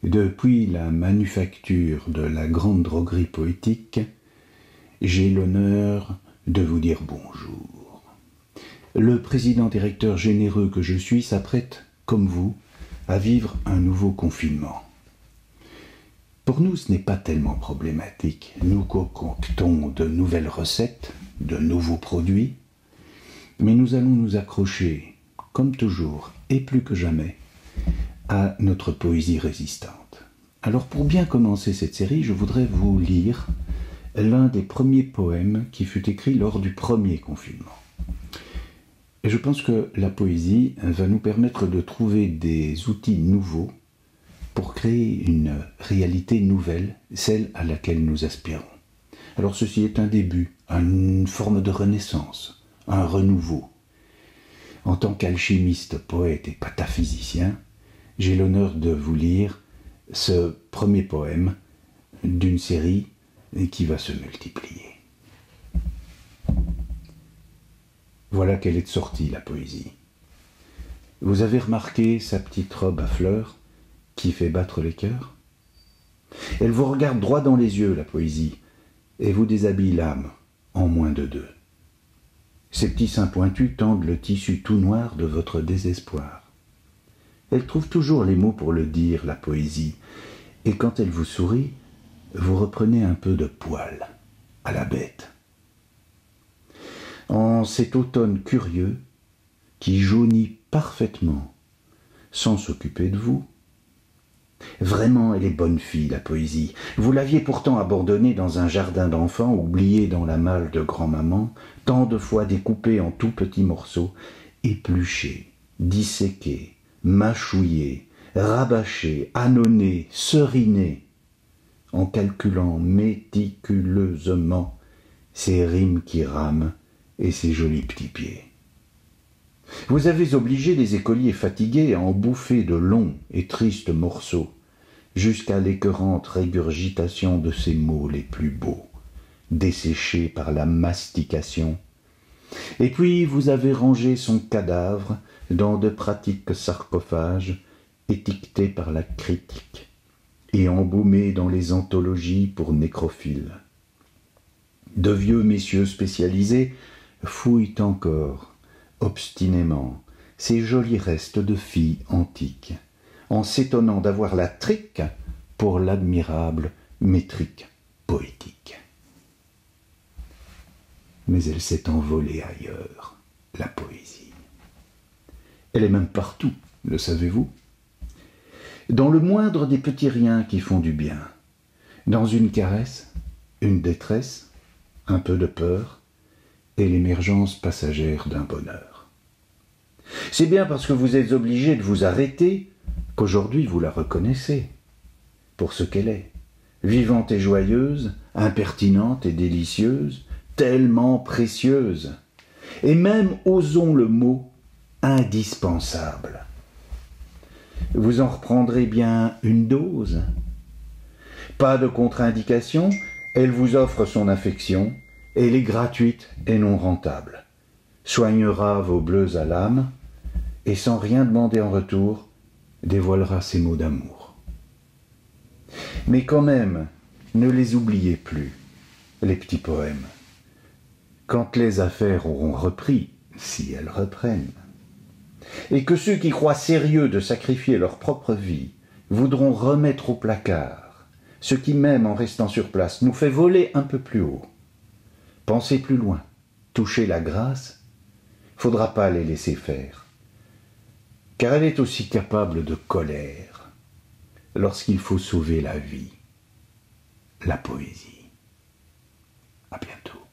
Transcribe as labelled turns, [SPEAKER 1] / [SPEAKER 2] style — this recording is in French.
[SPEAKER 1] Depuis la manufacture de la grande droguerie poétique, j'ai l'honneur de vous dire bonjour. Le président-directeur généreux que je suis s'apprête, comme vous, à vivre un nouveau confinement. Pour nous, ce n'est pas tellement problématique. Nous concoctons de nouvelles recettes, de nouveaux produits, mais nous allons nous accrocher, comme toujours, et plus que jamais, à notre poésie résistante. Alors pour bien commencer cette série, je voudrais vous lire l'un des premiers poèmes qui fut écrit lors du premier confinement. Et je pense que la poésie va nous permettre de trouver des outils nouveaux pour créer une réalité nouvelle, celle à laquelle nous aspirons. Alors ceci est un début, une forme de renaissance, un renouveau. En tant qu'alchimiste, poète et pataphysicien, j'ai l'honneur de vous lire ce premier poème d'une série qui va se multiplier. Voilà qu'elle est sortie, la poésie. Vous avez remarqué sa petite robe à fleurs qui fait battre les cœurs? Elle vous regarde droit dans les yeux, la poésie, et vous déshabille l'âme en moins de deux. Ses petits seins pointus tendent le tissu tout noir de votre désespoir. Elle trouve toujours les mots pour le dire, la poésie, et quand elle vous sourit, vous reprenez un peu de poil à la bête. En cet automne curieux, qui jaunit parfaitement, sans s'occuper de vous, vraiment, elle est bonne fille, la poésie. Vous l'aviez pourtant abandonnée dans un jardin d'enfants, oubliée dans la malle de grand-maman, tant de fois découpée en tout petits morceaux, épluchée, disséquée, mâchouillée, rabâchée, ânonnée, serinée, en calculant méticuleusement ses rimes qui rament et ses jolis petits pieds. Vous avez obligé les écoliers fatigués à en bouffer de longs et tristes morceaux, jusqu'à l'écœurante régurgitation de ces mots les plus beaux, desséchés par la mastication. Et puis vous avez rangé son cadavre dans de pratiques sarcophages, étiquetés par la critique, et embaumés dans les anthologies pour nécrophiles. De vieux messieurs spécialisés fouillent encore, obstinément, ces jolis restes de filles antiques, en s'étonnant d'avoir la trique pour l'admirable métrique poétique. Mais elle s'est envolée ailleurs, la poésie. Elle est même partout, le savez-vous? Dans le moindre des petits riens qui font du bien, dans une caresse, une détresse, un peu de peur, et l'émergence passagère d'un bonheur. C'est bien parce que vous êtes obligé de vous arrêter qu'aujourd'hui vous la reconnaissez pour ce qu'elle est, vivante et joyeuse, impertinente et délicieuse, tellement précieuse, et même, osons le mot, indispensable. Vous en reprendrez bien une dose. Pas de contre-indication, elle vous offre son affection, elle est gratuite et non rentable, soignera vos bleus à l'âme, et sans rien demander en retour, dévoilera ses mots d'amour. Mais quand même, ne les oubliez plus, les petits poèmes. Quand les affaires auront repris, si elles reprennent, et que ceux qui croient sérieux de sacrifier leur propre vie voudront remettre au placard ce qui, même en restant sur place, nous fait voler un peu plus haut, pensez plus loin, toucher la grâce, faudra pas les laisser faire, car elle est aussi capable de colère lorsqu'il faut sauver la vie, la poésie. À bientôt.